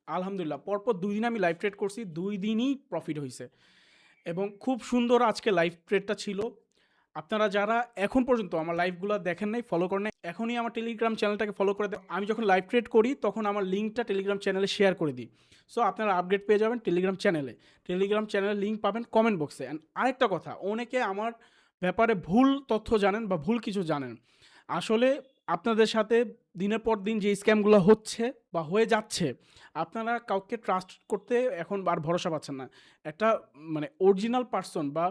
আলহামদুলিল্লাহ পরপর ২ দিন আমি লাইভ ট্রেড করছি। ২ দিনই প্রফিট হইছে এবং খুব সুন্দর আজকে লাইভ ট্রেডটা ছিল। আপনারা যারা এখন পর্যন্ত আমার লাইভগুলা দেখেন নাই, ফলো করেন নাই, এখনই আমার টেলিগ্রাম চ্যানেলটাকে ফলো করে দেন। আমি যখন লাইভ ট্রেড করি তখন আমার লিঙ্কটা টেলিগ্রাম চ্যানেলে শেয়ার করে দিই। সো আপনারা আপডেট পেয়ে যাবেন টেলিগ্রাম চ্যানেলে। টেলিগ্রাম চ্যানেলের লিঙ্ক পাবেন কমেন্ট বক্সে। অ্যান্ড আরেকটা কথা, অনেকে আমার ব্যাপারে ভুল তথ্য জানেন বা ভুল কিছু জানেন। আসলে আপনাদের সাথে দিনের পর দিন যে স্ক্যামগুলো হচ্ছে বা হয়ে যাচ্ছে, আপনারা কাউকে ট্রাস্ট করতে এখন আর ভরসা পাচ্ছেন না। একটা মানে অরিজিনাল পারসন বা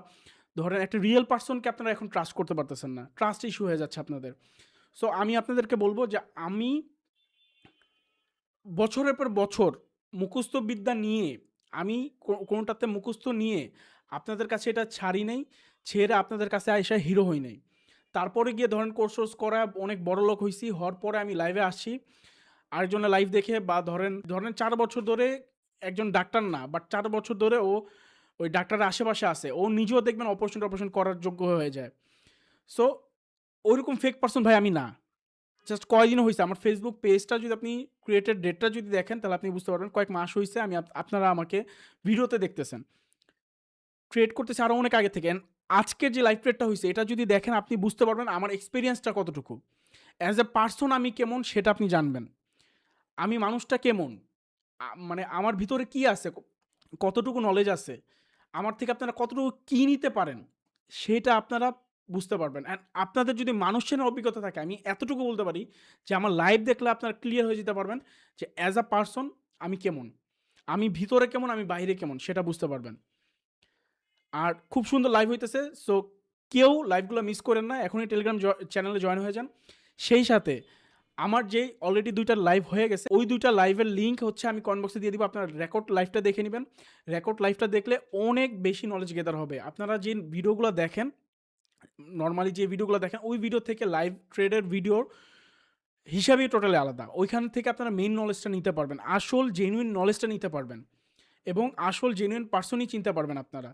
ধরেন একটা রিয়েল পারসনকে আপনারা এখন ট্রাস্ট করতে পারতেছেন না। ট্রাস্ট ইস্যু হয়ে যাচ্ছে আপনাদের। সো আমি আপনাদেরকে বলব যে আমি বছরের পর বছর মুখস্থ বিদ্যা নিয়ে আমি কোনোটাতে মুখস্থ নিয়ে আপনাদের কাছে এটা ছাড়ি নাই, ছেড়ে আপনাদের কাছে আইসা হিরো হই নাই। তারপরে গিয়ে ধরেন কোর্স করা অনেক বড়লোক হইছি। হওয়ার পরে আমি লাইভে আসছি। আরেকজনের লাইভ দেখে বা ধরেন ৪ বছর ধরে একজন ডাক্তার না, বাট ৪ বছর ধরে ও ওই ডাক্তারের আশেপাশে আছে। ও নিজেও দেখবেন অপারেশন করার যোগ্য হয়ে যায়। সো ওইরকম ফেক পারসন ভাই আমি না। জাস্ট কয়দিন হইছে আমার ফেসবুক পেজটা যদি আপনি ক্রিয়েটেড ডেটটা যদি দেখেন তাহলে আপনি বুঝতে পারবেন কয়েক মাস হইছে আমি আপনারা আমাকে ভিডিওতে দেখতেছেন। ট্রেড করতেছি আরো অনেক আগে থেকে। আজকের যে লাইভ ট্রেডটা হইছে এটা যদি দেখেন আপনি বুঝতে পারবেন আমার এক্সপেরিয়েন্সটা কতটুকু। অ্যাজ এ পারসন আমি কেমন সেটা আপনি জানবেন। আমি মানুষটা কেমন? মানে আমার ভিতরে কি আছে? কতটুকু নলেজ আছে? আমার থেকে আপনারা কতটুকু কি নিতে পারেন? সেটা আপনারা বুঝতে পারবেন। অ্যান্ড আপনাদের যদি মানুষ চেনার অভিজ্ঞতা থাকে, আমি এতটুকু বলতে পারি যে আমার লাইভ দেখলে আপনারা ক্লিয়ার হয়ে যেতে পারবেন যে অ্যাজ আ পারসন আমি কেমন? আমি ভিতরে কেমন, আমি বাইরে কেমন সেটা বুঝতে পারবেন। আর খুব সুন্দর লাইভ হইতেছে। সো কেউ লাইভগুলো মিস করেন না। এখনই টেলিগ্রাম চ্যানেলে জয়েন হয়ে যান। সেই সাথে আমার যেই অলরেডি ২ টা লাইভ হয়ে গেছে, ওই ২ টা লাইভের লিঙ্ক হচ্ছে আমি কমেন্ট বক্সে দিয়ে দিব। আপনারা রেকর্ড লাইভটা দেখে নিবেন। রেকর্ড লাইভটা দেখলে অনেক বেশি নলেজ গেদার হবে। আপনারা যে ভিডিওগুলো দেখেন, নরমালি যে ভিডিওগুলো দেখেন, ওই ভিডিও থেকে লাইভ ট্রেডের ভিডিওর হিসাবই টোটালি আলাদা। ওইখান থেকে আপনারা মেইন নলেজটা নিতে পারবেন। আসল জেনুইন নলেজটা নিতে পারবেন এবং আসল জেনুইন পারসনই চিনতে পারবেন আপনারা।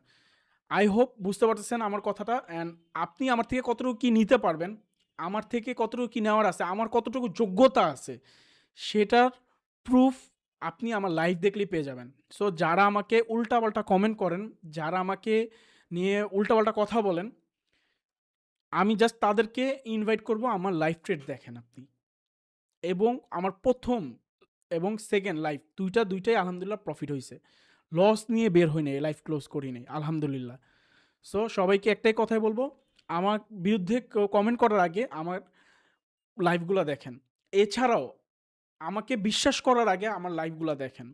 আই হোপ বুঝতে পারতেছেন আমার কথাটা। অ্যান্ড আপনি আমার থেকে কতটুকু কি নিতে পারবেন, আমার থেকে কতটুকু কি নেওয়ার আছে, আমার কতটুকু যোগ্যতা আছে, সেটার প্রুফ আপনি আমার লাইভ দেখলেই পেয়ে যাবেন। সো যারা আমাকে উল্টাপাল্টা কমেন্ট করেন, যারা আমাকে নিয়ে উল্টাপাল্টা কথা বলেন, আমি জাস্ট তাদেরকে ইনভাইট করব আমার লাইভ ট্রেড দেখেন আপনি। এবং আমার ১ম এবং 2nd লাইভ ২ টাই আলহামদুলিল্লাহ প্রফিট হইছে। লস নিয়ে বের হই নাই, লাইভ ক্লোজ করি নাই আলহামদুলিল্লাহ। সো সবাইকে একটাই কথাই বলবো, আমার বিরুদ্ধে কেউ কমেন্ট করার আগে আমার লাইভগুলা দেখেন। এছাড়াও আমাকে বিশ্বাস করার আগে আমার লাইভগুলা দেখেন।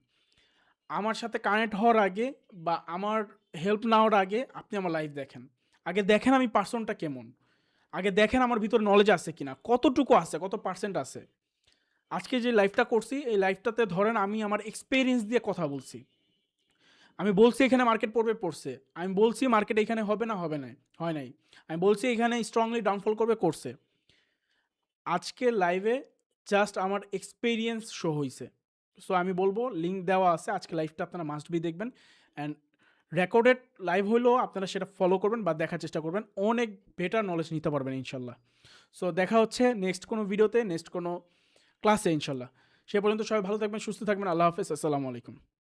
আমার সাথে কানেক্ট হওয়ার আগে বা আমার হেল্প নেওয়ার আগে আপনি আমার লাইভ দেখেন। আগে দেখেন আমি পারসনটা কেমন। আগে দেখেন আমার ভিতরে নলেজ আছে কিনা, কতটুকু আছে, কত পার্সেন্ট আছে। আজকে যে লাইভটা করছি, এই লাইভটাতে ধরেন আমি আমার এক্সপেরিয়েন্স দিয়ে কথা বলছি। আমি বলছি এখানে মার্কেট পড়বে, পড়ছে। আমি বলছি মার্কেট এখানে হবে না, হবে নাই, হয় নাই। আমি বলছি এখানে স্ট্রংলি ডাউনফল করবে, করছে। আজকের লাইভে জাস্ট আমার এক্সপেরিয়েন্স শো হইছে। সো আমি বলব লিঙ্ক দেওয়া আছে। আজকে লাইভটা আপনারা মাস্ট বি দেখবেন। অ্যান্ড রেকর্ডেড লাইভ হইলেও আপনারা সেটা ফলো করবেন বা দেখার চেষ্টা করবেন। অনেক বেটার নলেজ নিতে পারবেন ইনশাল্লাহ। সো দেখা হচ্ছে নেক্সট কোনো ভিডিওতে, নেক্সট কোনো ক্লাসে ইনশাল্লাহ। সে পর্যন্ত সবাই ভালো থাকবেন, সুস্থ থাকবেন। আল্লাহ হাফেজ। আসসালামু আলাইকুম।